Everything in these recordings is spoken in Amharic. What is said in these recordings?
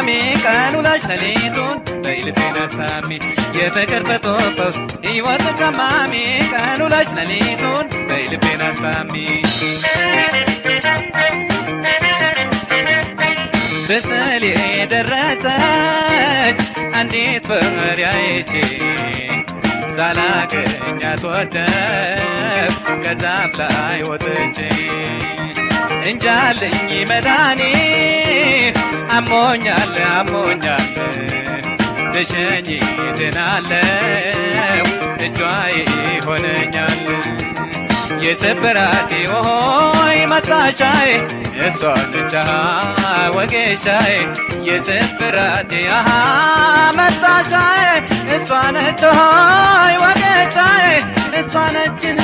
ቀማሚ ቀን ውለሽ ሌሊቱን በልቤን አስታሚ የፍቅር በጦፈውስ ሕይወት ቀማሚ ቀን ውለሽ ሌሊቱን በልቤን አስታሚ በስሌ ደረሰች አንዲት ፍሬ አይቼ ሳላገኛት ወደቅ ከዛፍ ላይ ወጥቼ እንጃልኝ መድኃኒት አሞኛል አሞኛል ተሸኝ ድናለው እጇ ይሆነኛል የስብራቴ ሆይ መጣሻዬ እሷ ነች ወጌሻዬ የስብራቴ መጣሻዬ እሷ ነች ሆይ ወጌሻዬ እሷ ነችን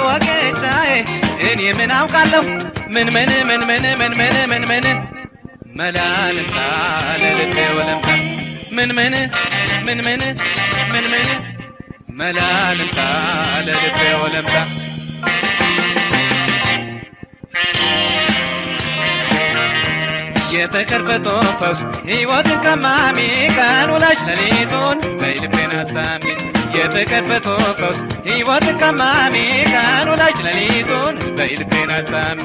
ወጌሻዬ እኔ ምን አውቃለሁ ምን መላልምታ ለልቤ ወለምታ ምን መላልምታ ለልቤ ወለምታ የፍቅር በጦፈውስ ሕይወት ቀማሚ ቀን ውለሽ ሌሊቱን በልቤን አስታሚ የፍቅር በጦፈውስ ሕይወት ቀማሚ ቀን ውለሽ ሌሊቱን በልቤን አስታሚ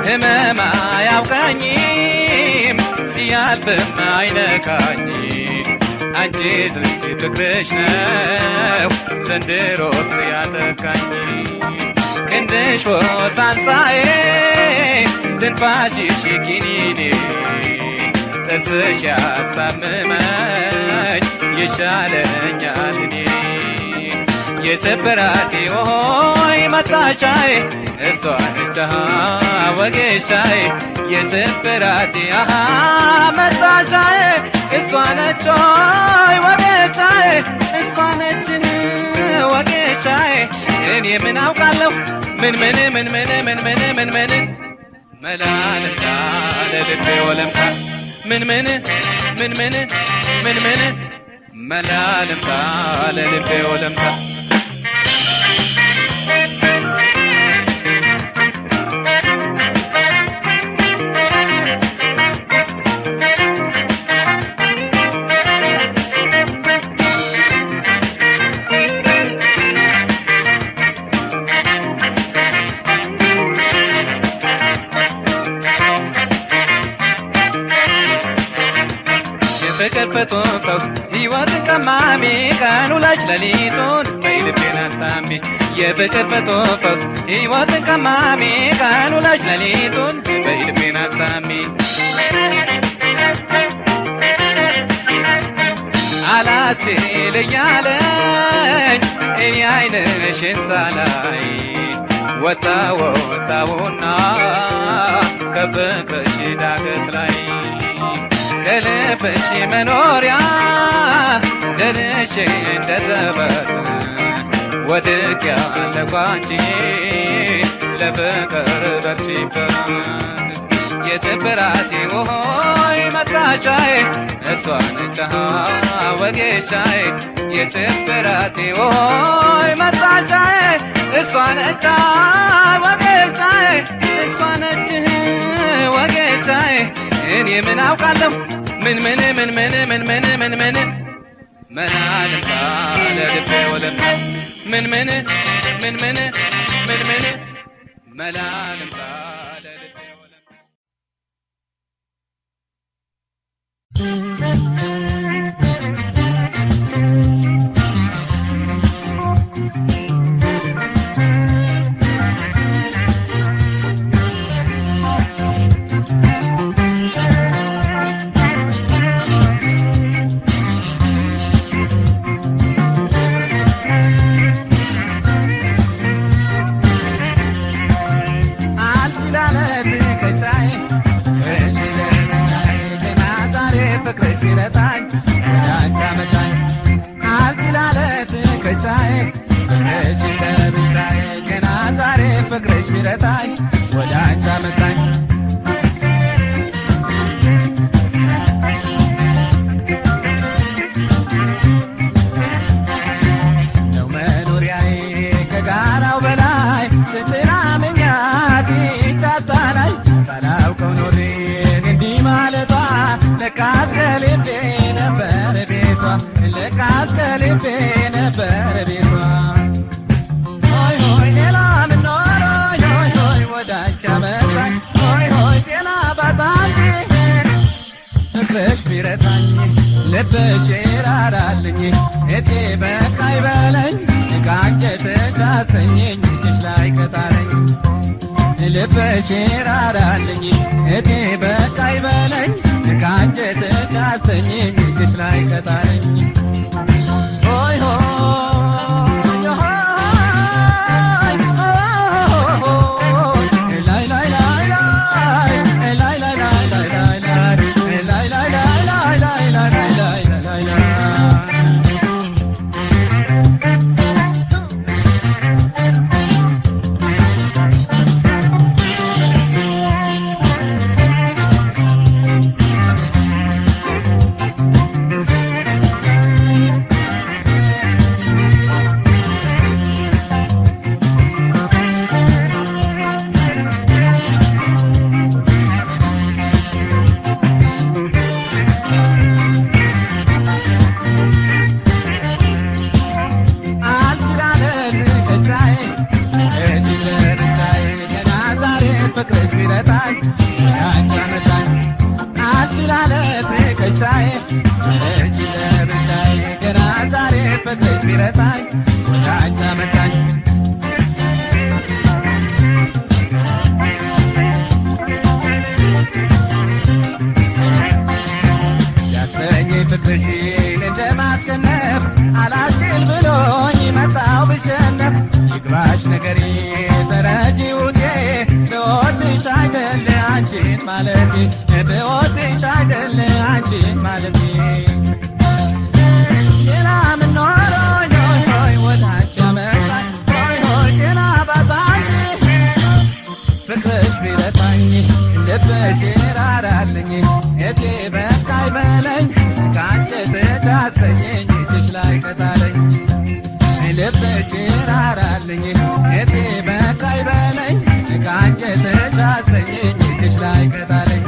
ህመም አያውቃኝም ሲያልፍም አይነካኝ አንቺ ልጅ ፍቅርሽ ነው ዘንድሮስ ያጠቃኝ ክንድሽ ወሳንሳዬ ትንፋሽሽ ኪኒኔ ጥርስሽ ያስታምመኝ ይሻለኛል እኔ የስብራቴ ሆይ መጣሻዬ እሷ ነች ወጌሻዬ የስብራቴ መጣሻዬ እሷ ነች ሆይ ወጌሻዬ እሷ ነችን ወጌሻዬ እኔ ምን አውቃለሁ ምን መላልምታ ለልቤ ወለምታ ምን መላልምታ ለልቤ ወለምታ ፍቅር በጦፈውስ ሕይወት ቀማሚ ቀን ውለሽ ሌሊቱን በልቤን አስታሚ የፍቅር በጦፈውስ ሕይወት ቀማሚ ቀን ውለሽ ሌሊቱን በልቤን አስታሚ አላስችል እያለኝ እኔ ዓይንሽን ሳላይ ወጣሁና ከፍቅርሽ ዳገት ላይ ከልብሽ መኖሪያ ደርሼ እንደዘበት ወድቄያለሁ አንቺ ለፍቅር በርቺበት የስብራቴ ሆይ መጣሻዬ እሷ ነች ወጌሻዬ የስብራቴ ሆይ መጣሻዬ እሷ ነች ወጌሻዬ እሷ ነች ወጌሻዬ እኔ ምን አውቃለሁ ምን መላልምታ ለልቤ ወለምታ ምን መላልምታ ለልቤ ወለምታ ፍቅርሽ ቢረታኝ ወደ አንቺ አመጣኝ ነው መኖሪያዬ ከጋራው በላይ ስትራመኛት ይቻታል ፍቅርሽ ቢረታኝ ልብሽ ይራራልኝ እቴ በቃ ይበለኝ ከአንጀትሽ አስተኘኝ እጅሽ ላይ ከጣለኝ ልብሽ ይራራልኝ እቴ በቃ ይበለኝ ከአንጀትሽ አስተኘኝ እጅሽ ላይ ከጣለኝ ሆይ ፍቅርሽ ቢረታኝ ያንቺ አመጣኝ አልችላለ ትከሻዬ እጅ ለብቻዬ ገና ዛሬ ፍቅርሽ ቢረታኝ ያንቺ አመጣኝ ያሰኘኝ ፍቅርሽን እንደማስከነፍ አላችል ብሎኝ መጣው ብሸነፍ ይግባሽ ነገሬ ተረጂውቴ ብወድሽ አይደለ አንቺን ማለቴ ብወድሽ አይደለ አንቺን ማለቴ ሌላ ምን ኖሮኝ ሆይ ወዳንቺ ያመጣኝ ሆይ ጤና ባጣኝ ፍቅርሽ ቢረታኝ ልብሽ ይራራልኝ እቴ በቃ ይበለኝ ከአንጀትሽ አስተኘኝ እጅሽ ላይ ከጣለኝ ልብሽ ይራራልኝ እቴ በቃ ይበለኝ ከአንጀትሽ አስተኘኝ እጅሽ ላይ ከጣለኝ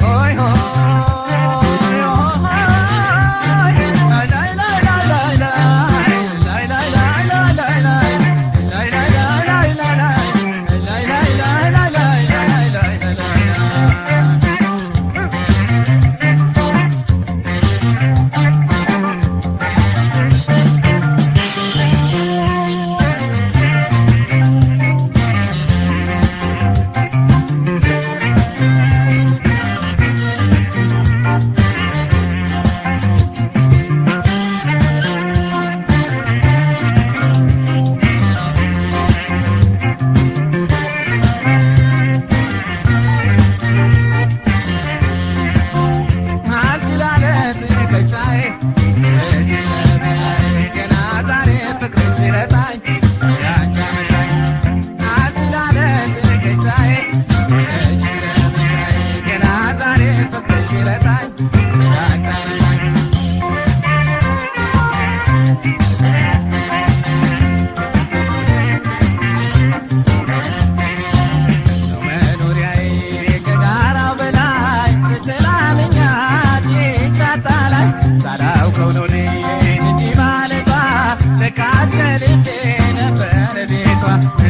ሆይ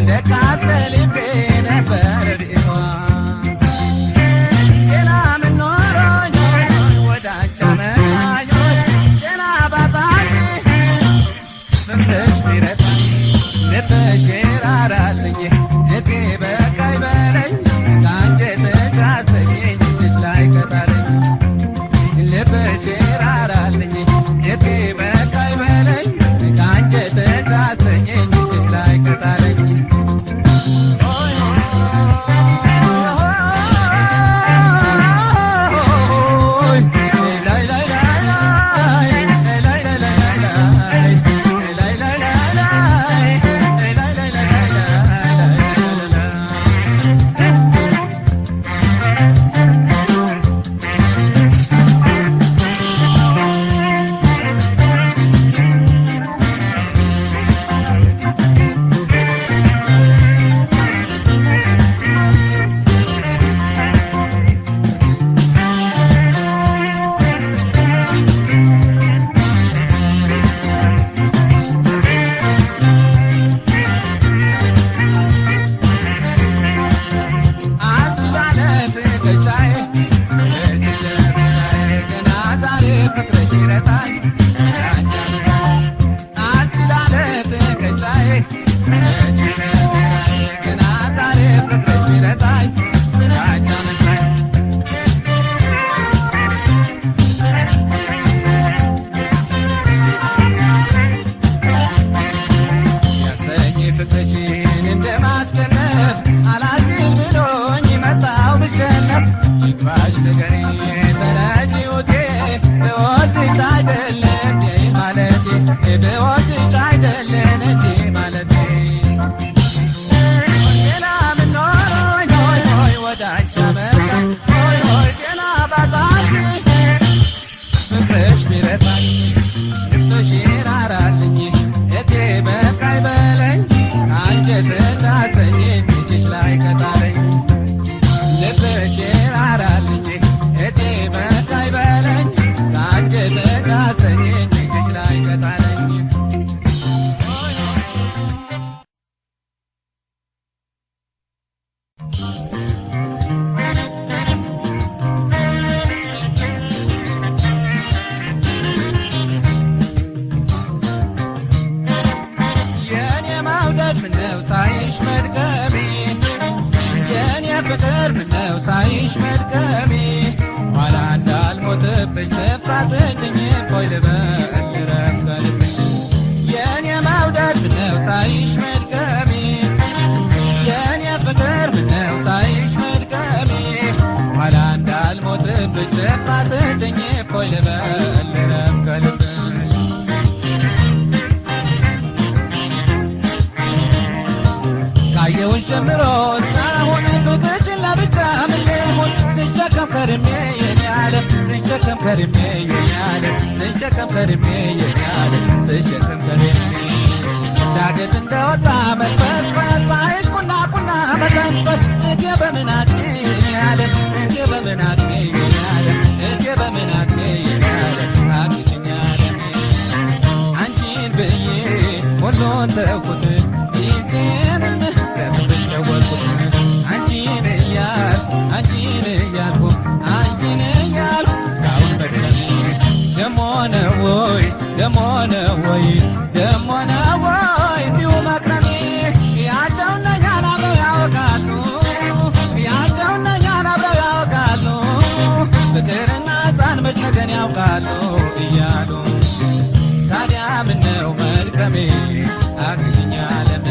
ለካስ ከልቤ ነበር ዲቷ ነሽ ንገሪ ተረጂውቴ ብወድሽ አይደለም እንዴ ማለቴ ብወድሽ አይደለም እንዴ ማለቴ ሌላ ምን ኖሮኝ ሆይ ሆይ ወደ አንቺ አመጣኝ ሆይ ሆይ ሌላ ባጣሽ ፍቅርሽ ቢረታኝ ልብሽ ይራራልኝ እቴ በቃኝ በለኝ አንጀት እንዳሰኝ እጅሽ ላይ ከጣለኝ ልብሽ ይራራልኝ እቴ በቃኝ በለኝ አንጀት እንዳሰኝ እጅሽ ላይ ከጣለኝ ሳይሽ መድከሜ የኔ ፍቅር ምነው ሳይሽ መድከሜ ኋላ እንዳልሞትብሽ ስፍራ ስጭኝ ቆይ ልበል ልረፍ ከልብሽ የኔ መውደድ ምነው ሳይሽ መድከሜ የኔ ፍቅር ምነው ሳይሽ መድከሜ ኋላ እንዳልሞትብሽ ስፍራ ስጭኝ ቆይ ልበል ልረፍ ከልብሽ ካየሁሽ ጀምሮ እስካሁን ፍቅርሽን ለብቻ ምን ልሁን ስሸከም ከርሜ የኔ ዓለም ስሸከም ከርሜ የኔ ዓለም ስሸከም ከርሜ የኔ ዓለም ስሸከም ከርሜ ዳገት እንደወጣ መንፈስፈስ ሳይሽ ቁና ቁና መተንፈስ እቴ በምን አቅሜ የኔ ዓለም እቴ በምን አቅሜ የኔ ዓለም እቴ በምን አቅሜ የኔ ዓለም አግሽኝ ዓለሜ አንቺን ብዬ ሁሉን ተውኩት ጊዜንም ለፍቅርሽ ለወጥኩት አንቺን እያልኩ አንቺን እያልኩ እስካሁን መድረሜ ደሞ ነው ወይ ደሞ ነው ወይ ደሞ ነው ወይ እንዲሁ መክረሜ ያቸውና እኛን አብረው ያወቃሉ ያቸውና እኛን አብረው ያወቃሉ ፍቅርና ሕፃን መች ነገን ያውቃሉ እያሉ ታዲያ ምነው መድከሜ አግዥኝ ዓለሜ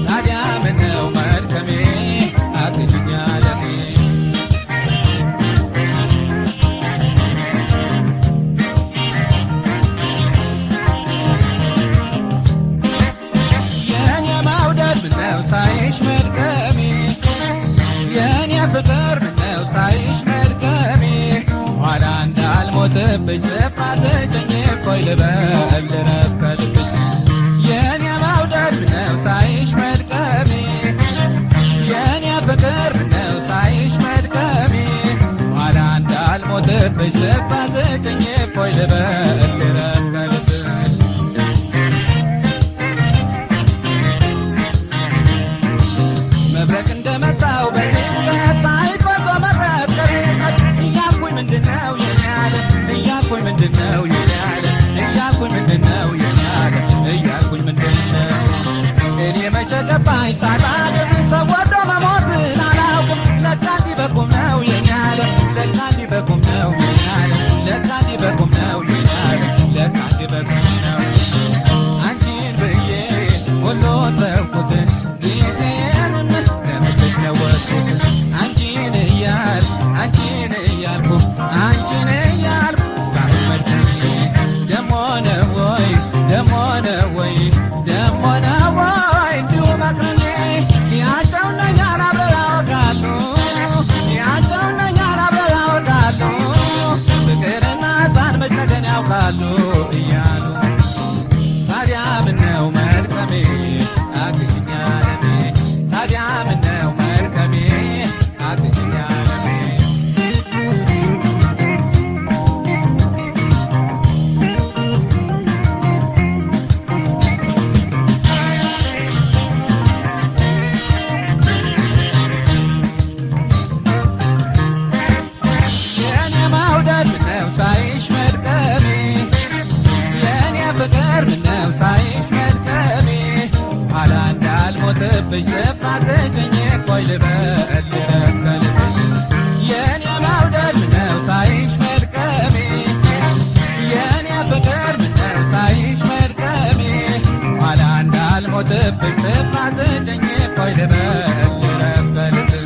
ታዲያ ምነው መድከሜ አግዥኝ ዓለሜ የኔ መውደድ ምነው ሳይሽ መድከሜ የኔ ፍቅር ምነው ሳይሽ መድከሜ ኋላ እንዳልሞትብሽ ስፍራ ስጭኝ ቆይ ልበል ልረፍ ከልብሽ የኔ መውደድ ምነው ሳይሽ መድከሜ የኔ ፍቅር ምነው ሳይሽ መድከሜ ኋላ እንዳልሞትብሽ ስፍራ ስጭኝ ቆይ ልበል ልረፍ ከልብሽ መብረቅ እንደመጣው በድንገት ሳይፈቶ መቅረት ከርቀት እያልኩኝ ምንድነው የኔ ዓለም እያልኩኝ ምንድነው የኔ ዓለም እያልኩኝ ምንድነው የኔ ዓለም እያልኩኝ ምንድነው እኔ መቼ ገባኝ ሳላውቅ ሰው ወዶ መሞትን አላውቅም ለካ እንዲህ በቁም ነው የኔ ዓለም ለካ እንዲህ በቁም ነው የኔ ዓለም ለካ እንዲህ በቁም ነው የኔ ዓለም ለካ እንዲህ በቁም ነው አንቺን ብዬ ሁሉን ተውኩት ጊዜንም ለፍቅርሽ ለወጥኩት አንቺን እያልኩ አንቺን እያልኩ እስካሁን መድከሜ ደሞ ነው ወይ ደሞ ነው ወይ ደሞ ነው ወይ እንዲሁ መክረሜ ያቸውና እኛን አብረው ያወቃሉ ያቸውና እኛን አብረው ያወቃሉ ፍቅርና ሕፃን መች ነገን ያውቃሉ እያሉ ታዲያ ምነው መድከሜ አግዥኝ ዓለሜ ታዲያ ምነው መድከሜ አግዥኝ ዓለሜ የኔ መውደድ ምነው ሳይሽ መድከሜ የኔ ፍቅር ምነው ሳይሽ መድከሜ ኋላ እንዳልሞትብሽ ስፍራ ስጭኝ ቆይ ልበል ልረፍ ከልብሽ የኔ መውደድ ምነው ሳይሽ መድከሜ የኔ ፍቅር ምነው ሳይሽ መድከሜ ኋላ እንዳልሞትብሽ ስፍራ ስጭኝ ቆይ ልበል ልረፍ ከልብሽ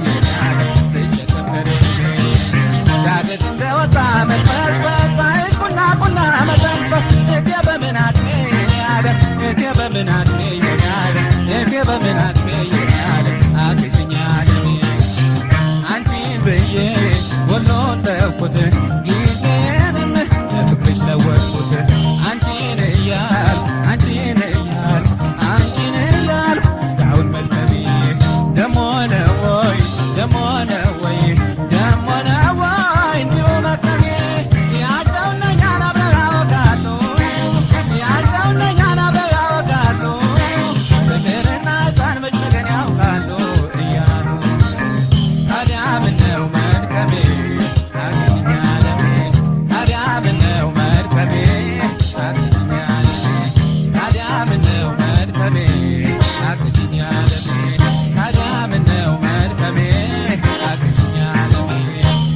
የናለ ስሸከም ከርቤ ዳገት እንደወጣ መቅበዝበዝ ሳይሽ ቁና ቁና መተንፈስ እቴ በምን አቅሜ ያለ እቴ በምን አቅሜ ያለ እቴ በምን አቅሜ ያለ አግሽኝ ዓለሜ አንቺን ብዬ ወሎን ተውኩት ጊዜንም ለፍቅርሽ ለወጥኩት አንቺን እያል አንቺን እያል አንቺን እያል እስካሁን መልከሜ ደሞ ነው ወይ ደሞ ነው ወይ ደሞ ነው ወይ እንዲሁ መክረሜ ያጨውነኛን አብረው ያወጋሉ ያጨውነኛን አብረው ያወጋሉ ፍቅርና ሕፃን መች ነገን ያውቃሉ እያሉ ታዲያ ምነው መድከሜ አግሽኝ ዓለሜ ታዲያ ምነው መድከሜ አግሽኝ ዓለሜ ታዲያ ምነው መድከሜ አግሽኝ ዓለሜ ታዲያ ምነው መድከሜ አግሽኝ ዓለሜ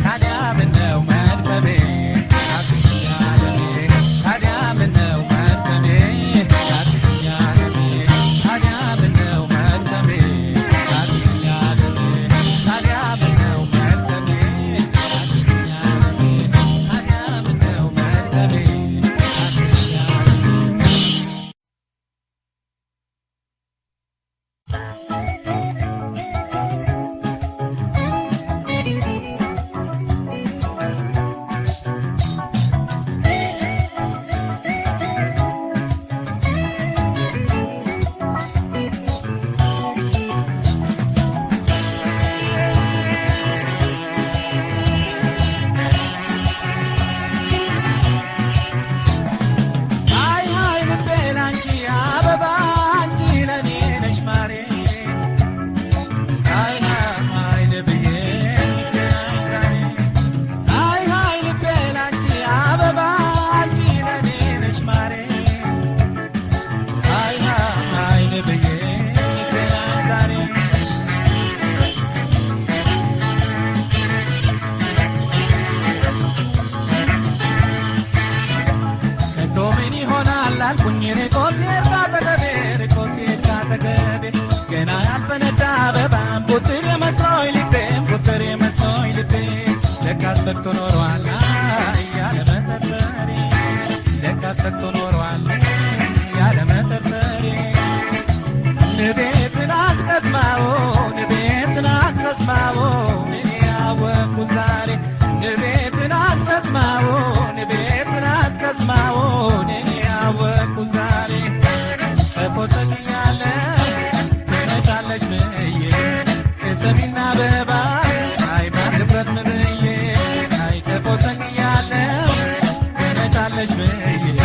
ታዲያ ምነው መድከሜ አግሽኝ ዓለሜ ታዲያ ምነው መድከሜ አግሽኝ ዓለሜ ታዲያ ምነው መድከሜ አግሽኝ ዓለሜ ታዲያ ምነው መድከሜ አግሽኝ ዓለሜ ታዲያ ምነው መድከሜ አግሽኝ ሃይ ሃይ ልቤ ላንቺ አበባ አንቺ ለኔ ነሽ ማሬ ሃይ ሃይ ልብዬ ሃይ ሃይ ልቤ ላንቺ አበባ አንቺ ለኔ ነሽ ማሬ ሃይ ሃይ ልብዬ ዛሬ ከቶ ምን ይሆናል አልኩኝ ርቆ ሲሄድ ካጠገቤ ርቆ ሲሄድ ካጠገቤ ገና ያልፈነዳ አበባም ቁጥር የመስሎኝ ልቤም ቁጥር የመስሎኝ ልቤ ለካስ ፈክቶ ኖሯል ያለ መጠርጠሬ ለካስ ፈክቶ ኖሯል ያለ መጠርጠሬ ንቤ ትናንት ከስማዎ ንቤ ትናንት ከስማዎ እኔ ያወቅኩት ዛሬ ንቤ ትናንት ከስማዎ ንቤ ትናንት ከስማዎ እኔ ያወቅኩት ዛሬ ቀፎ ሰቅያለሁ ትመጫለሽ ብዬ የሰሚና አበባ አይ ማን ድፍረት ምን ብዬ አይ ቀፎ ሰቅያለሁ ትመጫለሽ ብዬ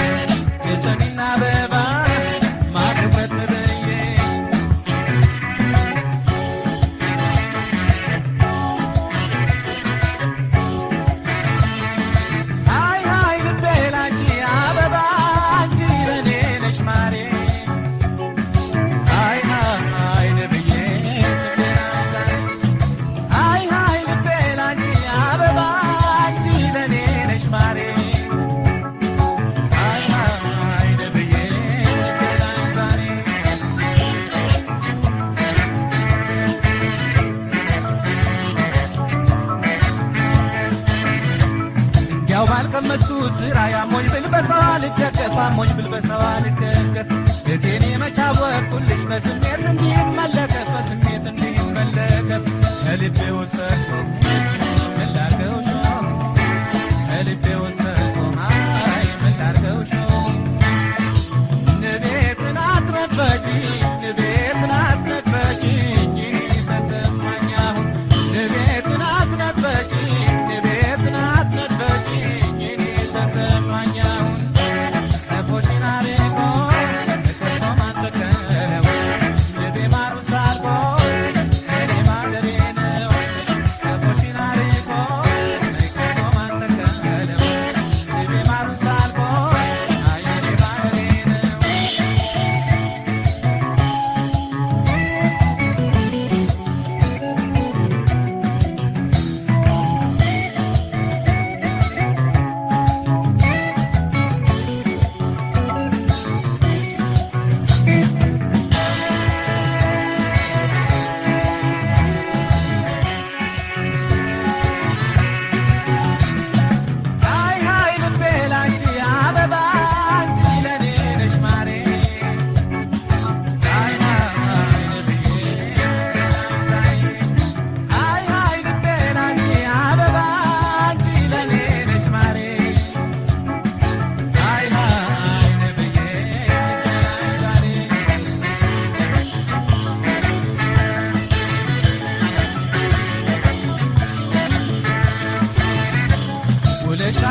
የሰሚና አበባ ማን ድፍረት ምን ብዬ ሃይ ሃይ ልቤ ላንቺ አበባ አንቺ ለኔ ነሽ ማሬ ሃይ ሃይ ልብዬ ሃይ ሃይ ልቤ ላንቺ አበባ አንቺ ለኔ ነሽ ማሬ ሃይ ሃይ ልብዬ ዛሬ እንዲያው ባልቀመስኩት ስራ ያሞኝ ብል በሰው አልደገፍ አሞኝ ብል በሰው አልደገፍ እቴኔ መቻወቅኩልሽ በስሜት እንዲመለከፍ በስሜት እንዲመለከፍ ከልቤ ወሰድሶ ምን ላርገው ሾ ከልቤ ወሰድሶ አይ ምን ላርገው ሾ ንቤትን አትነድፈጂኝ ንቤትን አትነድፈጂኝ ተሰማኝ አሁን ንቤትን አትነድፈጂኝ ንቤትን አትነድፈጂኝ ተሰማኝ አሁን ነፎሽን አርቆ ከቶ ማንሰከረው ልቤ ማሩን ሳልቆ እኔ ማደሬ ነው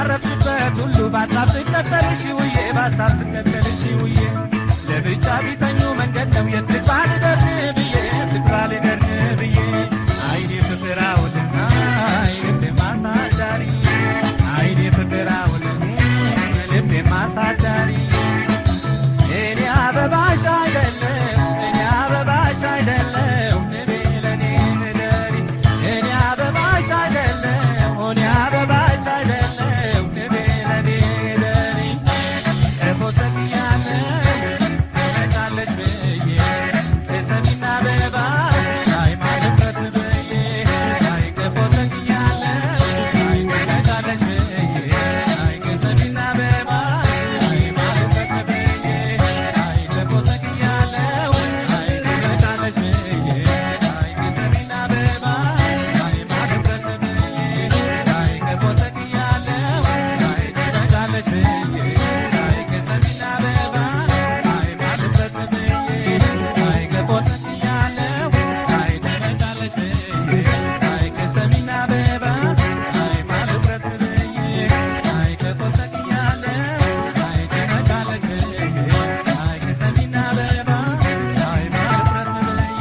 ባረፍሽበት ሁሉ ባሳብ ስከተልሽ ውዬ ባሳብ ስከተልሽ ውዬ ለብቻ ቢተኙ መንገድ ነው የት ልግባ ልደር ብዬ የት ልግባ ልደር ብዬ አይኔ ፍቅር አውልና ልቤ ማሳዳሪ አይኔ ፍቅር አውልና ልቤ ማሳዳሪ እኔ አበባሽ አይደለም እኔ አበባሽ አይደለም ንቤ ለኔ ንደሪ እኔ አበባሽ አይደለም እኔ አበባሽ አይደለም ንቤ ለኔ ንደሪ ቀፎ ሰቅያለሁ ትመጫለሽ ብዬ ሰሚና አበባ አይ ማለበት ብዬ አይ ቀፎ ሰቅያለሁ አይ ትመጫለሽ ብዬ አይ ሰሚና አበባ አይ ማለበት ብዬ አይ ቀፎ ሰቅያለሁ አይ ትመጫለሽ ብዬ አይ ሰሚና አበባ አይ ማለበት ብዬ አይ ቀፎ ሰቅያለሁ አይ ትመጫለሽ ብዬ አይ ሰሚና አበባ አይ ማለበት ብዬ አይ ቀፎ ሰቅያለሁ አይ ትመጫለሽ ብዬ አይ ሰሚና አበባ አይ ማለበት ብዬ አይ ቀፎ ሰቅያለሁ አይ ትመጫለሽ ብዬ አይ ሰሚና አበባ አይ ማለበት ብዬ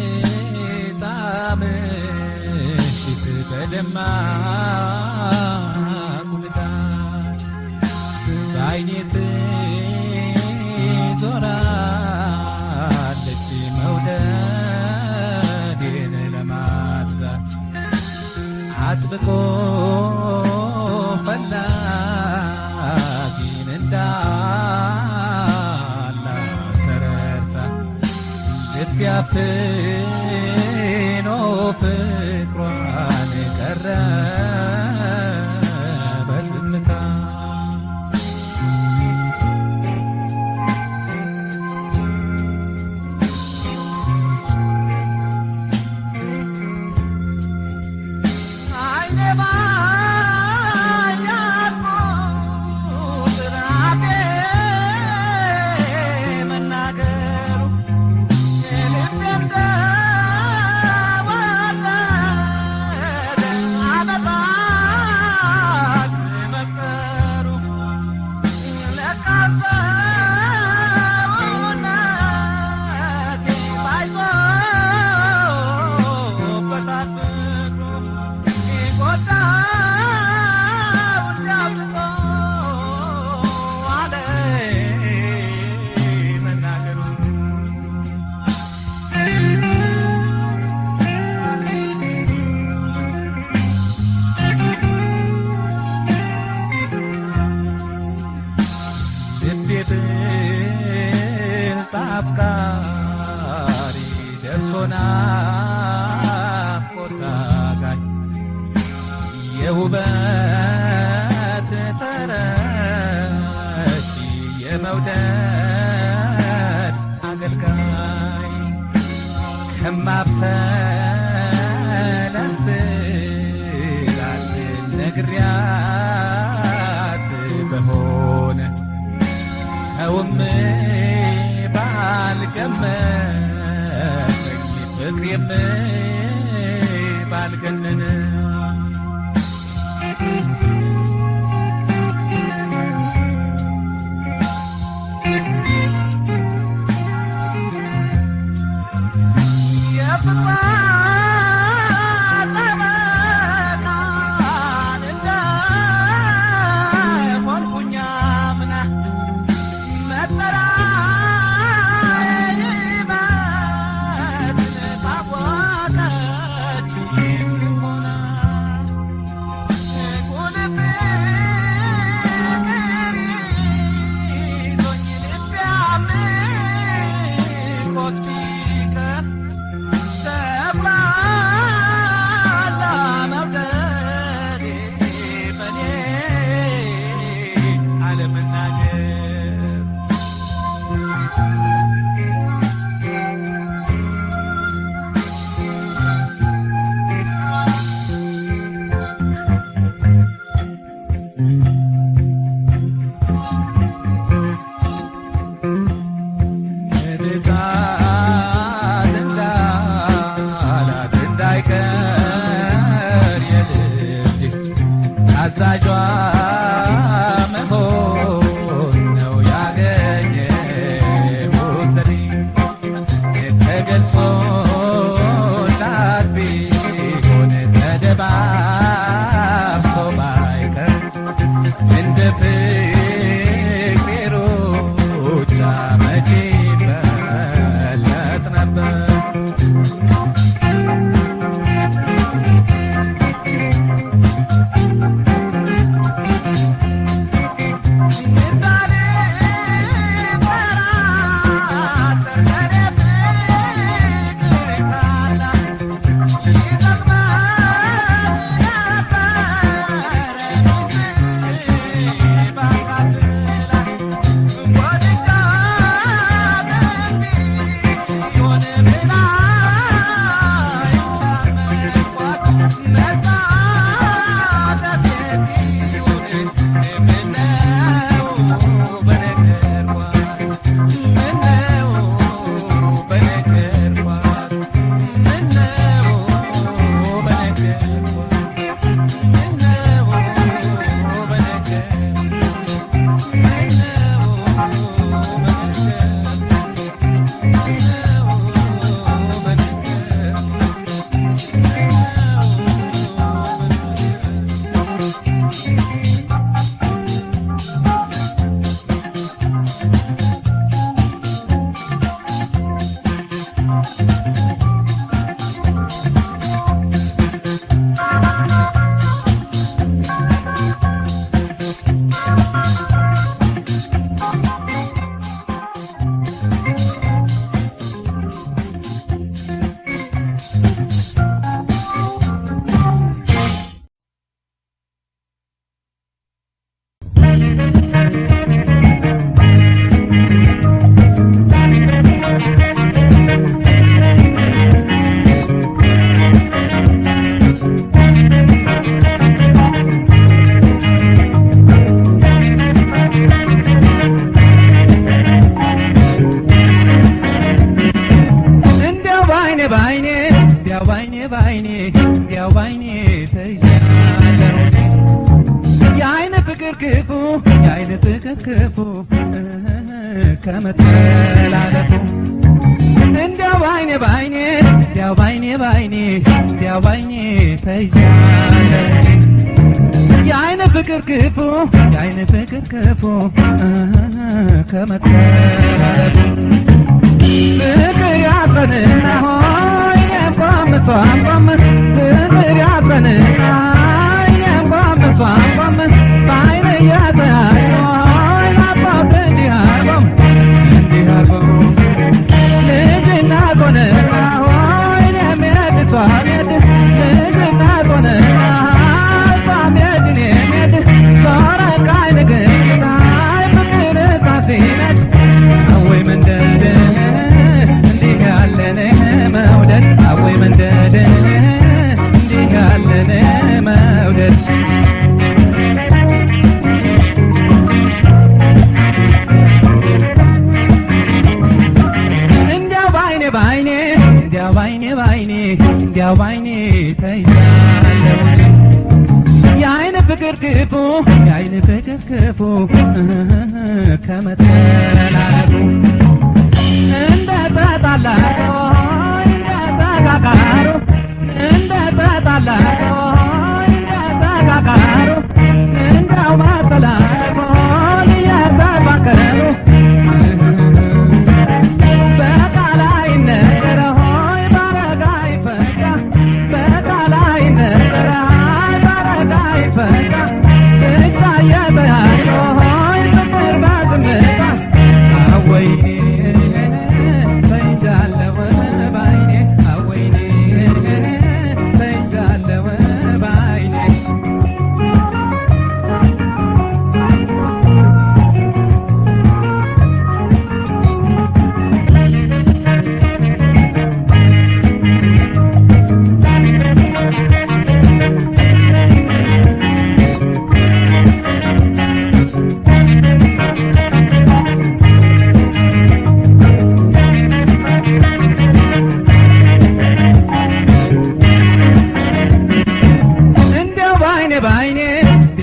ጸጥታ ምሽት በደማቅ ንጋት በዓይኔ ትዞራለች መውደዴን ለማጥራት አጥብቆ ፈላጊን እንዳላት ተረድታ ልቤ አፍኖ ፍቅሯን ቀረ በዝምታ አይኔ ባያት ቁጥር አፌ መናገሩ ልቤ እንደወደደ አመጣት መቅጠሩ ለካ ሰውነቴ ባይዞበታል ፍቅሩ ጎዳው እንጃብቶ አለ መናገሩ ልቤ ብልጥ አፍቃሪ ደርሶ ናፍቆት ታጋይ የውበት ተረቺ የመውደድ አገልጋይ ከማብሰለስላት ነግሪያት በሆነ ሰውም ባልገመተኝ ፍቅሬም ባልገነነ የፍቅሯ ጠበቃን እንደሆንኩኝ አምና መጠሪያዬ ይመስል ታወቀች ስሆነ አዛዧ መሆን ነው ያገኘሁት ዘዴ ተገልጾላት ቢሆን ተደባብሶ ባይቀር እንደ ፍቅሬ ሩጫ መቼ በለጥ ነበር። ከመተላለፉ እንዲያው ባይኔ ባይኔ እንዲያው ባይኔ ባይኔ እንዲያው ባይኔ ተይዣለሁ የዓይን ፍቅር ክፉ የዓይን ፍቅር ክፉ ከመተላለፉ ፍቅር ያጥረንና ሆይ እንኳን እሷ እንኳን ፍቅር ያጥረንና እንኳን እሷ እንኳን በዓይን እየተያዩ ልጅና ቆነና ሆይ የሚሄድ እሷ ሜድ ልጅና ቆነና እሷ ሜድ እኔ ሜድ ሶረቃይ ንግስታይ ፍቅር ሳሲነት አወይ መንደድ እንዲህ ያለን መውደድ አወይ መንደድ እንዲህ ያለን መውደድ እንዲያው ባይኔ ተይዣለሁ የዓይን ፍቅር ክፉ የዓይን ፍቅር ክፉ ከመተላለፉ እንደ ተጣላ ሰው እንደ ተቃቃሩ እንደ ተጣላ ሰው እንደ ተቃቃሩ እንዲያው መተላለፉ እየተፋቀሩ በቃል አይነገር ፈታ ብቻ የተያዩ ሆይ ፍቅር በዝምታ አወይኔ ተይዣለሁ ባይኔ አወይኔ ተይዣለሁ ባይኔ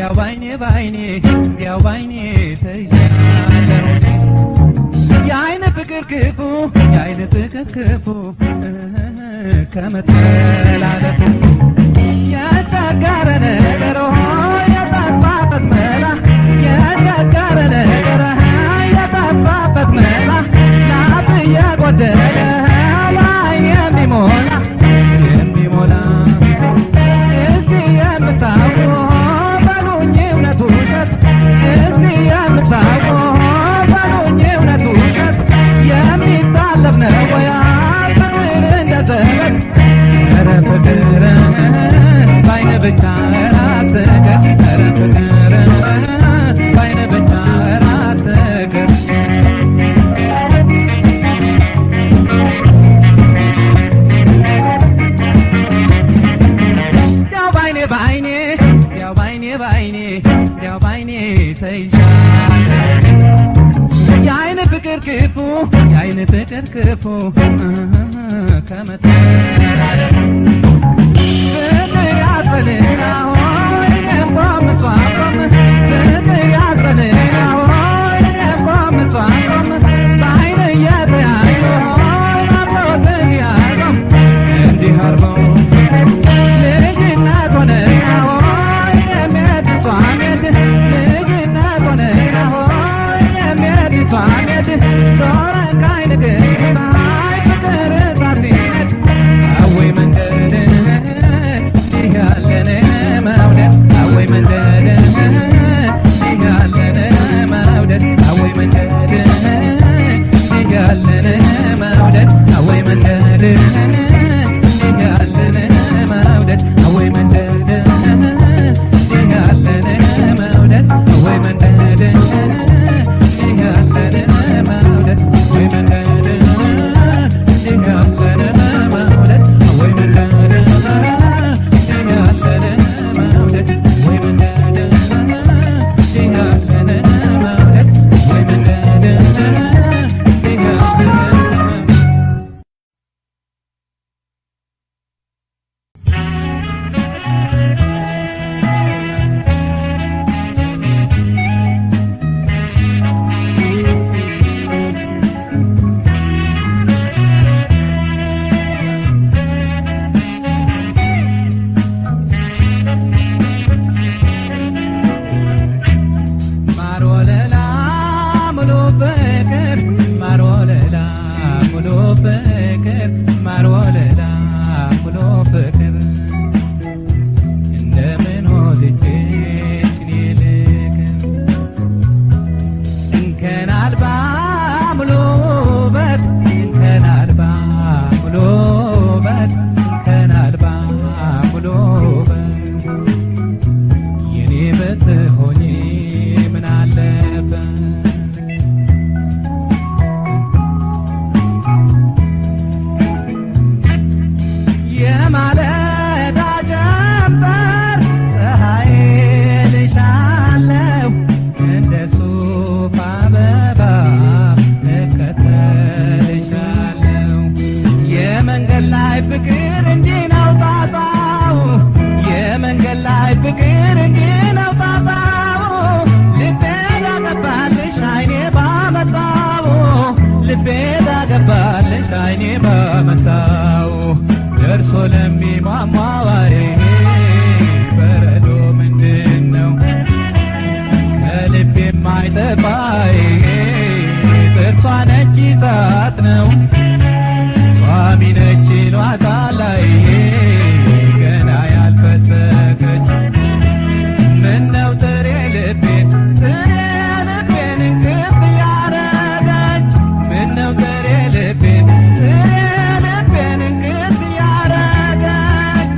ያው ባይኔ ያው ባይኔ ተይዣለሁ የአይን ፍቅር ክፉ የአይን ፍቅር ክፉ ከመተላለፉ የቸገረ ነገር የጠፋበት መላ የቸገረ ነገር የጠፋበት መላ ናት የጎደለ ለአይን የሚሞላ እስቲ የምታውቁ በሉኝ እውነት ውሸት እስቲ የምታውቁ በሉኝ እውነት ውሸት የሚታለፍ ነው ወያ ፍቅር እንደ ዘበት ኧረ ፍቅር ባይነ ብቻ ራትቀር ኧረ ፍቅር ባይነ ብቻ ራትቀር ያው ባይኔ ተይዣለሁ የአይን ፍቅር ክፉ የአይን ፍቅር ክፉ ከመተላለፉ ፍቅር ያጥረንና ሆይ እምቧም እሷም ፍቅር ያጥረንና ሆይ እምቧም እሷም በአይን እየተያዩ ሆይ ናፍቆትን ያርገው እንዲህ አርገው ልጅነት ሆነና ሆይ የሚሄድ ሷሜድ ልጅነት ሆነና ሆይ የሚሄድ ሷሜድ ዞረን ከአይን ግንታ ፍቅር ሳትሄድ አወይ መንገድ ይህ ያለን መውደድ አወይ መንገድ ይህ ያለን መውደድ አወይ መንገድ ይህ ያለን መውደድ አወይ መንገድ ይህ ያለን መውደድ አወይ መንገድ ይህ ያለን መውደድ አወይ መንገድ ይህ ያለን መውደድ አወይ መንገድ ይህ ያለን መውደድ አወይ መንገድ ይህ ያለን መውደድ አወይ መንገድ ይህ ያለን መውደድ አወይ መንገድ ይህ ያለን ማር ወለላ ሙሉ ፍቅር ማር ወለላ ሙሉ ፍቅር ማር ወለላ ሙሉ ፍቅር እንደምን ወድጄሽ እኔ ልቅር እንከን አልባ ሙሉ ውበት እንከን አልባ ሙሉ ውበት እንከን አልባ ሙሉ ውበት የኔ ብትሆኚ ምን አለበት የማለዳ ጀንበር ፀሐይ ልሻለሁ እንደ ሱፍ አበባ እከተልሻለሁ የመንገድ ላይ ፍቅር እንዲህ ነው ጣጣው የመንገድ ላይ ፍቅር እንዲህ ነው ጣጣው ልቤ ዳገባልሽ አይኔ ባመጣው ልቤ ዳገባልሽ አይኔ ባመጣው ደርሶ ለሚሟሟዋዬ በረዶ ምንድን ነው ከልብ የማይጠፋዬ ጥርሷ ነጭ እሳት ነው ሷሚ ነች ይሏታል ገና ያልፈሰከች ምነው ጥሬ ልቤን እንክት ያረገች ምነው ጥሬ ልቤን እንክት ያረገች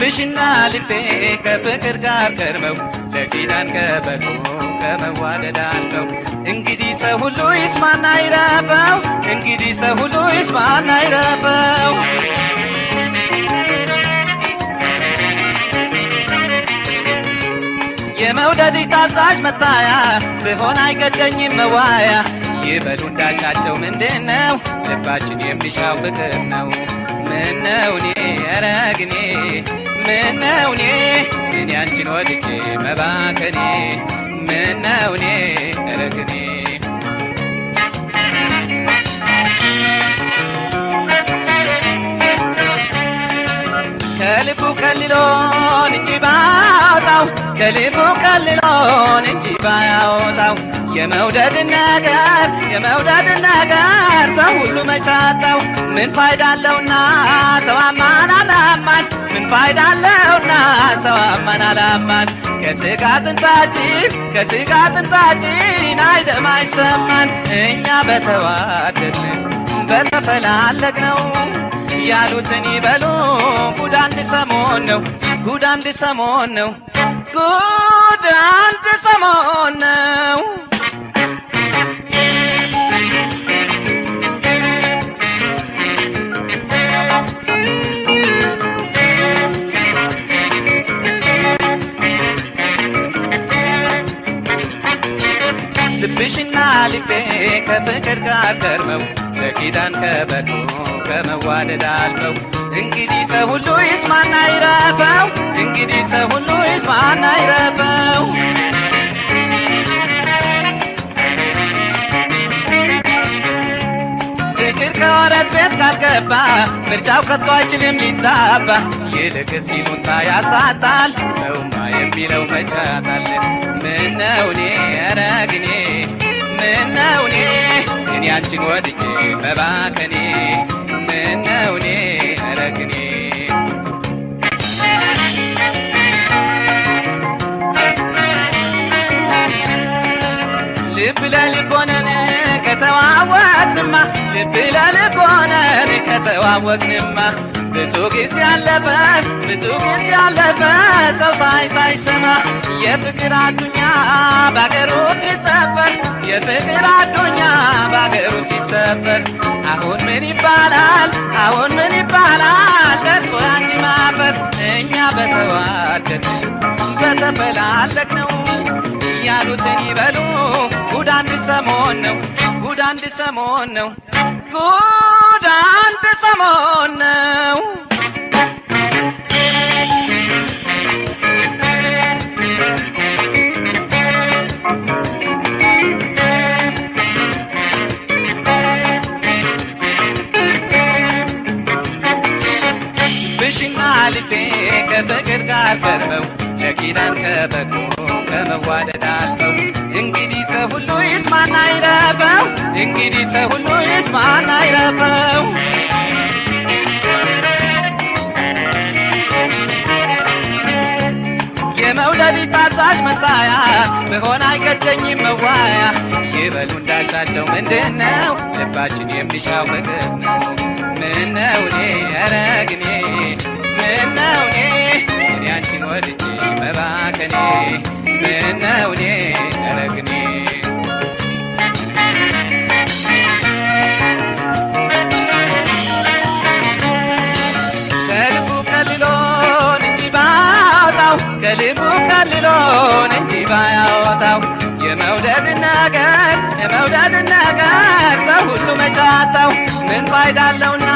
ልብሽና ልቤ ከፍቅር ጋር ቀርበው ለኪዳን ከበቁ ከመዋደድ አልፈው እንግዲህ ሰው ሁሉ ይስማና ይረፈው እንግዲህ ሰው ሁሉ ይስማና ይረፈው የመውደድ ታዛዥ መታያ ብሆን አይገደኝም መዋያ ይበሉ እንዳሻቸው ምንድነው ልባችን የሚሻው ፍቅር ነው ምነው እኔ ኧረ ግኔ ምነው እኔ አንቺን ወድጄ መባከኔ ምነው እኔ ኧረ ግኔ ከልቡ ከልሎን እንጂ ባያወጣው ከልቡ ከልሎን እንጂ ባያወጣው የመውደድን ነገር ሰው ሁሉ መቻጣው ምን ፋይዳ አለውና ሰው አማን አላማን ምን ፋይዳ አለውና ሰው አማን አላማን ከስጋ ጥንታችን አይደም አይሰማን እኛ በተዋደድን በተፈላለግነው ያሉትን ይበሉ ጉድ አንድ ሰሞን ነው ጉድ አንድ ሰሞን ነው ጉድ አንድ ሰሞን ነው ልብሽና ልቤ ከፍቅር ጋር ቀርበው ለኪዳን ከበቁ ከመዋደድ አልፈው እንግዲህ ሰው ሁሉ ይስማና ይረፈው እንግዲህ ሰው ሁሉ ይስማና ይረፈው ፍቅር ከወረት ቤት ካልገባ ምርጫው ከቶ አይችልም ሊዛባ ይልቅ ሲሉንታ ያሳጣል ሰውማ የሚለው መቻታል ምነው እኔ ኧረ ግኔ ምነው እኔ አንቺን ወድጄ መባከኔ ምነው እኔ ኧረ ግኔ ልብ ለልብ ሆነን ከተዋወቅንማ ልብ ለልብ ሆነን ከተዋወቅንማ ብዙ ጊዜ አለፈ ሰው ሳይሰማ የፍቅር አዱኛ ባገሩ ሲሰፈር የፍቅር አዱኛ ባገሩ ሲሰፈር አሁን ምን ይባላል ደርሶ ያንቺ ማፈር እኛ በተዋደድ በተፈላለግነው ያሉትን ይበሉ ጉድ አንድ ሰሞን ነው ጉድ አንድ ሰሞን ነው ጉድ አንድ ሰሞን ነው ልብሽና ልቤ ከፍቅር ጋር ቀርበው ለኪዳን ከበቁ ከመዋደድ አልፈው እንግዲህ ሰው ሁሉ ይስማና ይረፈው እንግዲህ ሰው ሁሉ ይስማና ይረፈው የመውደድ ታዛዥ መታያ ብሆን አይገደኝም መዋያ ይበሉ እንዳሻቸው ምንድነው ልባችን የሚሻው ፍቅር ነው ምነው እኔ ኧረ ግኔ ምነው እኔ አንቺን ወድጄ መባከኔ ምነው እኔ ኧረ ግኔ ከልቡ ከልሎን እንጂ ባያወጣው የመውደድን ነገር ሰው ሁሉ መቻጣው ምን ፋይዳ አለውና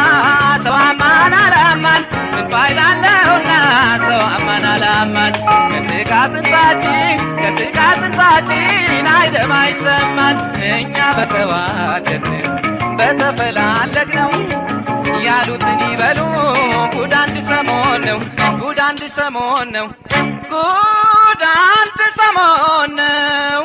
ሰው አማን አላማን ምን ፋይዳ አለውና ሰው አማን አላማን ከስጋ ጥንታችን አይደም አይሰማን እኛ በተዋደድን በተፈላለግነው ያሉትን ይበሉ ጉድ አንድ ሰሞን ነው ጉድ አንድ ሰሞን ነው ጉድ አንድ ሰሞን ነው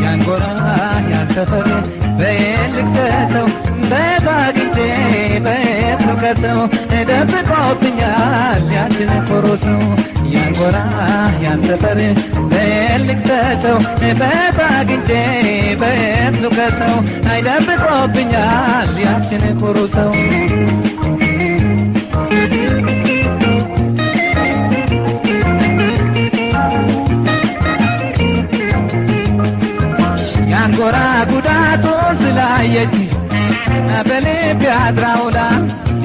ያንጎራ ያልሰፈር በየልክሰሰው በታግንቼ በየት ልከሰው ደብቆብኛል ያችን ኩሩ ሰው ያን ጎራ ያን ሰፈር ልክሰሰው በት አግኝቼ በት ልውቀሰው ደብቆብኛል ያችን ኩሩ ሰው ያን ጎራ ጉዳቱ ስላየች በልቤ አድራውላ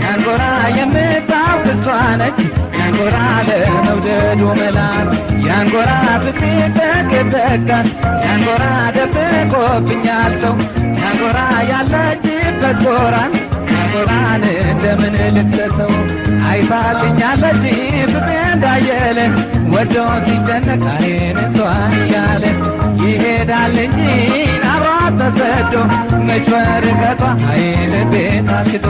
ያን ጎራ የምታውቅ እሷ ነች ያን ጎራ ለመውደዱ መላት ያን ጎራ ፍቅር ተከተካስ ያን ጎራ ደብቆብኛል ሰው ያን ጎራ ያለችበት ጎራን ያን ጎራን እንደምን ልክሰሰው አይታልኛለች ፍቅር እንዳየለ ወዶ ሲጨነቅ አይን እሷን እያለ ይሄዳል እንጂ አብሯት ተሰዶ መች በርቀቷ ልቤ ታክዶ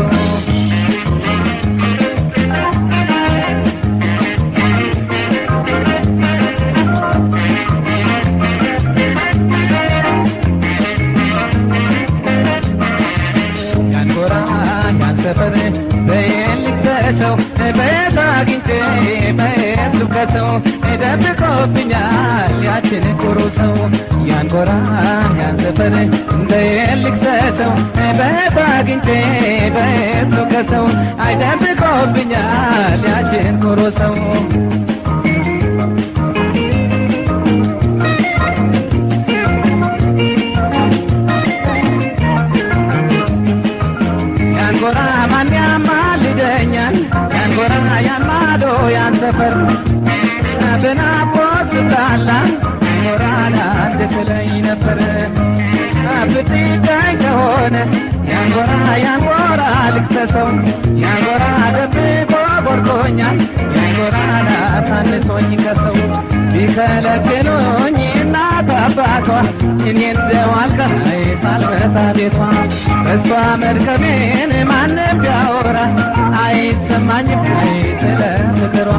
ያን ጎራ ያን ሰፈር ልክሰሰው በት አግኝቼ በት ልውቀሰው ደብቆብኛል ያችን ኩሩ ሰው ያን ጎራ ያን ሰፈር ልክሰሰው በት አግኝቼ በት ልውቀሰው ደብቆብኛል ያችን ኩሩ ሰው ያን ጎራ ማን ያማልደኛል ያን ጎራ ያን ማዶ ያን ሰፈር በናፍቆት ስላላ ጎራና እንድትለኝ ነበር ብትገኝ ከሆነ ያን ጎራ ልክሰሰው ያን ጎራ ደብቆ ጎርቶኛል ያን ጎራና አሳንሶኝ ከሰው ቢከለክሉኝ እናት አባቷ እኔ እንደዋልከ ሳልመታ ቤቷ በሷ መርከቤን ማንም ቢያወራ አይሰማኝም ስለ ፍቅሯ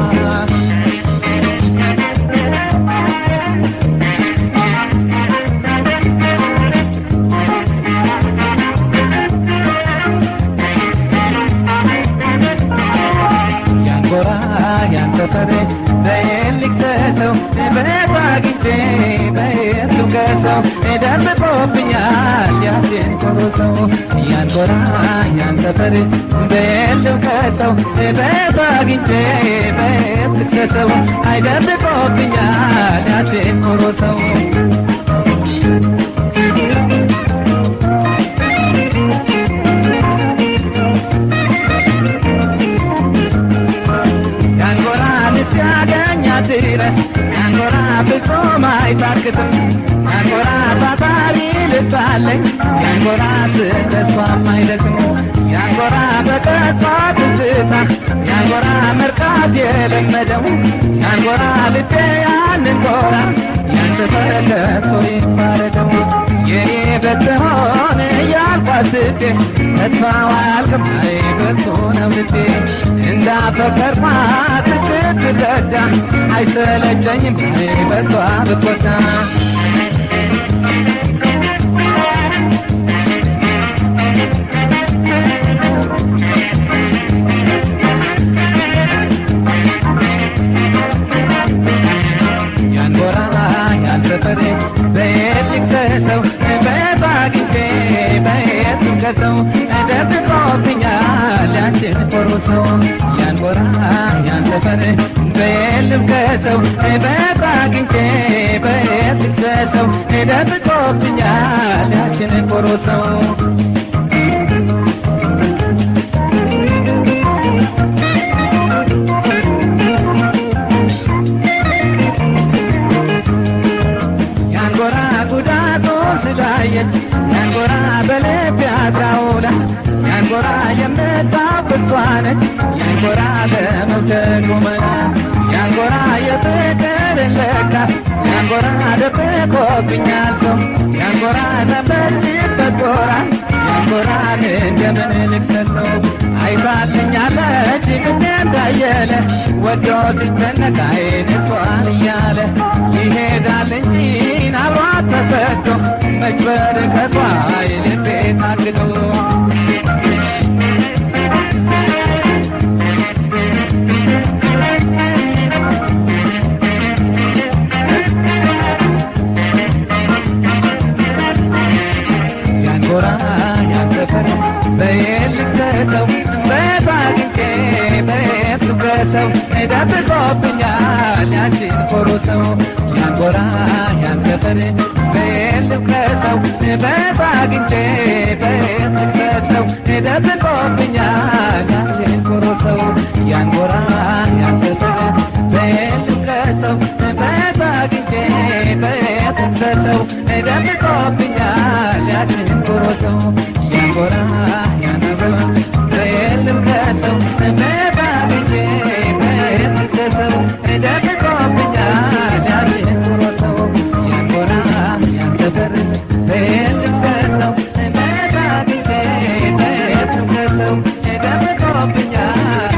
ያን ጎራ ያን ሰፈር ልክሰሰው በት አግኝቼ በት ልውቀሰው ደብቆብኛል ያችን ኩሩ ሰው ያን ጎራ ያን ሰፈር ልውቀሰው በት አግኝቼ በት ልክሰሰው ደብቆብኛል ያችን ኩሩ ሰው ያን ጎራ እስኪያገኛት ድረስ ያን ጎራ ፍጹም አይታክትም ያን ጎራ ታታሪ ልብ አለኝ ያን ጎራ ስለሷም አይደክም ያን ጎራ በቀሷ ትዝታ ያን ጎራ መርካት የለመደው ያን ጎራ ልቤ ያንን ጎራ ያን ሰፈር ለእሱ ይፋረደው የኔ ብትሆን እያልኩ አስቤ ተስፋዋ አያልቅም ብርቱ ነው ልቤ እንዳፈቀርኳት እስክትረዳ አይሰለቸኝም በሷ ብትጎዳ ያን ጎራ ያን ሰፈር ልክሰሰው በት አግኝቼ በት ልውቀሰው ደብቆብኛል ያችን ኩሩ ሰው ያን ጎራ ያን ሰፈር ልውቀሰው በት አግኝቼ በት ልክሰሰው ደብቆብኛል ያችን ኩሩ ሰው ያን ጎራ ጉዳቱ ስላየች ያን ጎራ በልቤ አድራውላ ያን ጎራ የምታውቅ እሷ ነች ያን ጎራ ለመውደዱ መላ ያን ጎራ የፍቅር ለካስ ያን ጎራ ደብቆብኛል ሰው ያን ጎራ ነበችበት ጎራ ያን ጎራን እንደምን ልክሰሰው አይታልኛለች ፍቅር እንዳየለ ወዶ ሲጨነቅ አይን እሷን እያለ ይሄዳል እንጂ አብሯት ተሰዶ መች በርቀቷ ልቤ ታግዶ በታግንቼ በየት ልድረሰው ደብቆብኛል ያንቺን ኮሮ ሰው ያን ጎራ ያን ሰፈር በየት ልድረሰው በታግንቼ በየት ልድረሰው ደብቆብኛል ያንቺን ኮሮ ሰው ያን ጎራ ያን ሰፈር በየት ልድረሰው በታግንቼ በየት ልድረሰው ደብቆብኛል ያንቺን ኮሮ ሰው ያን ጎራ ያን አበባ በየት ልድረሰው በታግንቼ በየት ልድረሰው ደብቆብኛል ያንቺን ኮሮ ሰው ያን ጎራ ያን ሰፈር በየት ልድረሰው በታግንቼ በየት ልድረሰው ደብቆብኛል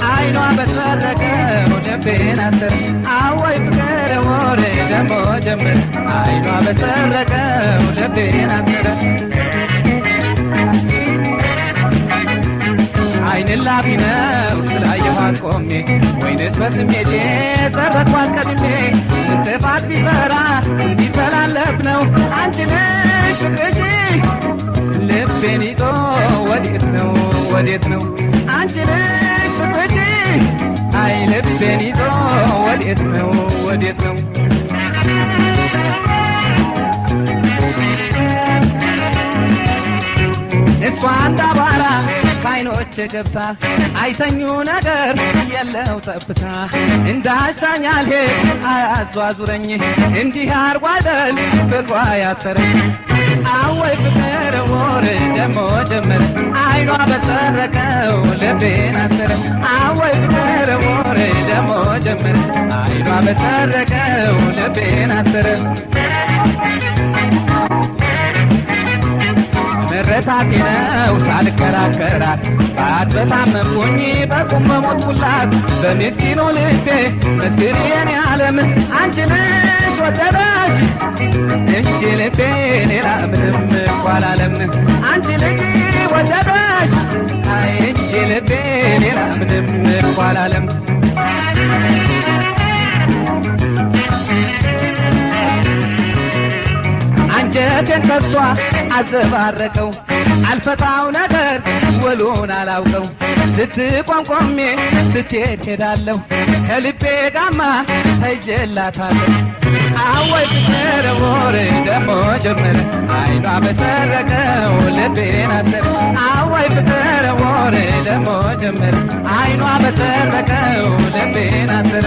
አይኗ በሰረቀው ልቤን አሰረ አወይ ፍቅር ወሬ ደሞ ጀመረ አይኗ በሰረቀው ልቤን አሰረ አይን ላፊ ነው ስላየኋት ቆሜ ወይንስ በስሜቴ ሰረኳት ቀድሜ ጥፋት ቢሰራ እንዲተላለፍ ነው አንቺ ልጅ ፍቅርሽ ልቤን ይዞ ወዴት ነው ወዴት ነው አንቺ ልጅ ፍቅርሽ አይ ልቤን ይዞ ወዴት ነው ወዴት ነው እሷ እንዳባራ ካይኖች ገብታ አይተኙ ነገር የለው ጠብታ እንዳሻኛል አያዟዙረኝ እንዲህ አርጓደል ፍቅሯ ያሰረኝ አወይ ፍቅር ወሬ ደሞ ጀመረ አይኗ በሰረቀው ልቤን አሰረ አወይ ፍቅር ወሬ ደሞ ጀመረ አይኗ በሰረቀው ልቤን አሰረ መረታቴ ነው ሳልከራከራት ባት በታመምኩኝ በቁም በሞትኩላት በምስኪኑ ልቤ መስክሪ የኔ ዓለም አንቺ ልጅ ወደደሽ እንጂ ልቤ ሌላ ምንም እኮ አላለም አንቺ ልጅ ወደደሽ አይ እንጂ ልቤ ሌላ ምንም እኮ አላለም አንጀቴን ከሷ አዘባረቀው አልፈታው ነገር ወሉን አላውቀው ስትቋንቋሜ ስትሄድ ሄዳለሁ ከልቤ ጋማ ተይዤላታለሁ አወይ ፍቅር ወሬ ደሞ ጀመረ አይኗ በሰረቀው ልቤን አሰረ አወይ ፍቅር ወሬ ደሞ ጀመረ አይኗ በሰረቀው ልቤን አሰረ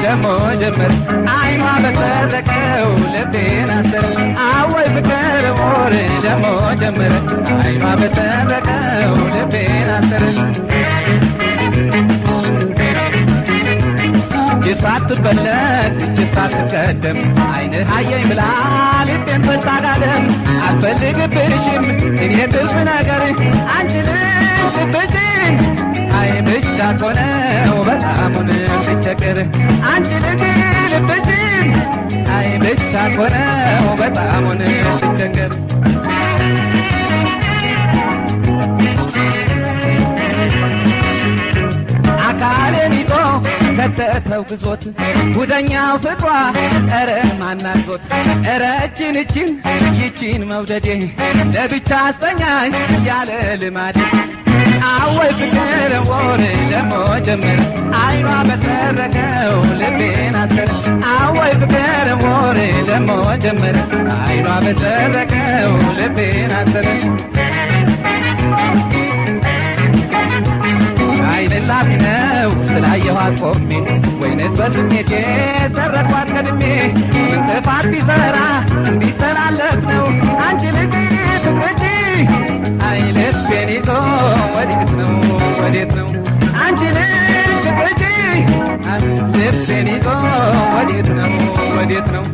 ደሞ ጀመረ አይኗ በሰረቀው ልቤን አሰረ አወይ ፍቅር ወሬ ደሞ ጀመረ አይኗ በሰረቀው ልቤን አሰረ እጅ ሳትበለጥ እጅ ሳትቀደም አይንህ አየኝ ብላ ልቤን ፈታጋለም አልፈልግብሽም እኔ ትርፍ ነገር አንቺ ልጅ ልብሽን አይ ብቻ ኮነው በጣሙን ስቸግር አንቺ ልጅ ልብሽን አይ ብቻ ኮነው በጣሙን ስቸግር አካሌን ይዞ ከተተው ግዞት ጉደኛው ፍቅሯ ኧረ ማናዞት ኧረ እችን ይቺን መውደዴ ለብቻ አስተኛኝ ያለ ልማዴ አወይ ፍቅር ወሬ ደሞ ጀመረ አይኗ በሰረቀው ልቤን አሰረ አወይ ፍቅር ወሬ ደሞ ጀመረ አይኗ በሰረቀው ልቤን አሰረ አይን ላፊ ነው ስላ ስላየኋት ቆሜ ወይንስ በስሜቴ ሰረኳት ቀድሜ ምን ጥፋት ቢሰራ ቢተላለፍ ነው አንቺ ልጅ ፍቅርሽ አይ ልቤን ይዞ ወዴት ነው ወዴት ነው አንቺ ልጅ ፍቅርሽ ልቤን ይዞ ወዴት ነው ወዴት ነው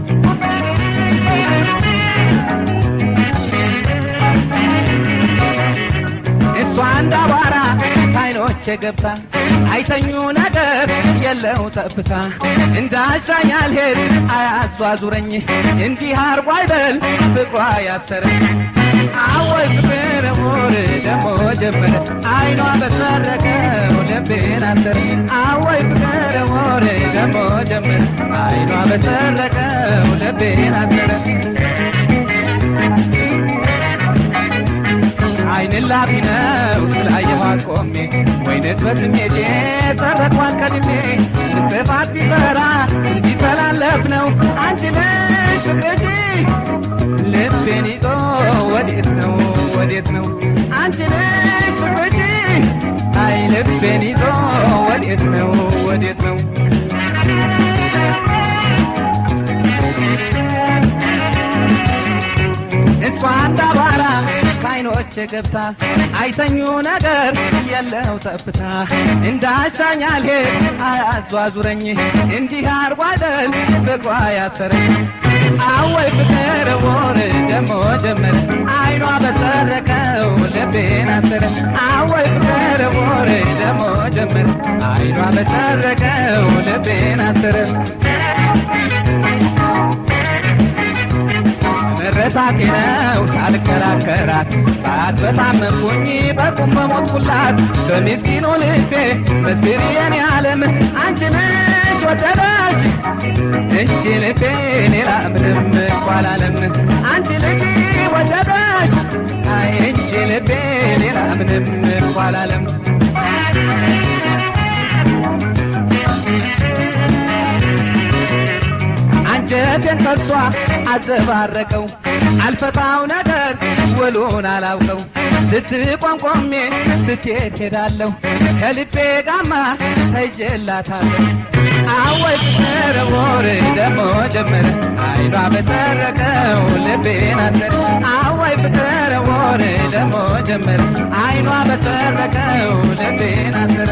እሷ እንዳባራ ካይኖቼ ገብታ አይተኙ ነገር የለው ጠብታ እንዳሻኝ አልሄድ አያዟዙረኝ እንዲህ አርጎ አይደል ፍቅሯ ያሰረኝ አወይ ፍቅር ሞር ደሞ ጀመረ አይኗ በሰረቀው ልቤን አሰረ አወይ ፍቅር ሞር ደሞ ጀመረ አይኗ በሰረቀው ልቤን አሰረ አይን ላፊ ነው ስላየኋት ቆሜ ወይንስ በስሜቴ ሰረኳት ቀድሜ ጥፋት ቢሰራ ቢተላለፍ ነው አንቺ ልጅ ፍቅርሽ ልቤን ይዞ ወዴት ነው ወዴት ነው አንቺ ልጅ ፍቅርሽ አይ ልቤን ይዞ ወዴት ነው ወዴት ነው እሷ እንዳባራ ካይኖቼ ገብታ አይተኙ ነገር የለው ጠብታ እንዳሻኝ አልሄድ አያዟዙረኝ እንዲህ አርጎ አይደል ፍቅሯ ያሰረኝ አወይ ፍቅር ሞር ደሞ ጀመረ አይኗ በሰረቀው ልቤን አሰረ አወይ ፍቅር ሞር ደሞ ጀመረ አይኗ በሰረቀው ልቤን አሰረ መረታቴ ነው ሳልከራከራት ባት በታመምኩኝ በቁም በሞትኩላት በምስኪኑ ልቤ መስክሪ የኔ ዓለም አንቺ ልጅ ወደደሽ እንጂ ልቤ ሌላ ምንም እኮ አላለም አንቺ ልጅ ወደደሽ አይ እንጂ ልቤ ሌላ ምንም እኮ አላለም አንጀቴን ከሷ አዘባረቀው አልፈታው ነገር ውሉን አላውቀው ስትቆምቆሜ ስትሄድ ሄዳለሁ ከልቤ ጋማ ተይዤላታለሁ አወይ ፍቅር ሞር ደሞ ጀመረ አይኗ በሰረቀው ልቤን አሰረ አወይ ፍቅር ሞር ደሞ ጀመረ አይኗ በሰረቀው ልቤን አሰረ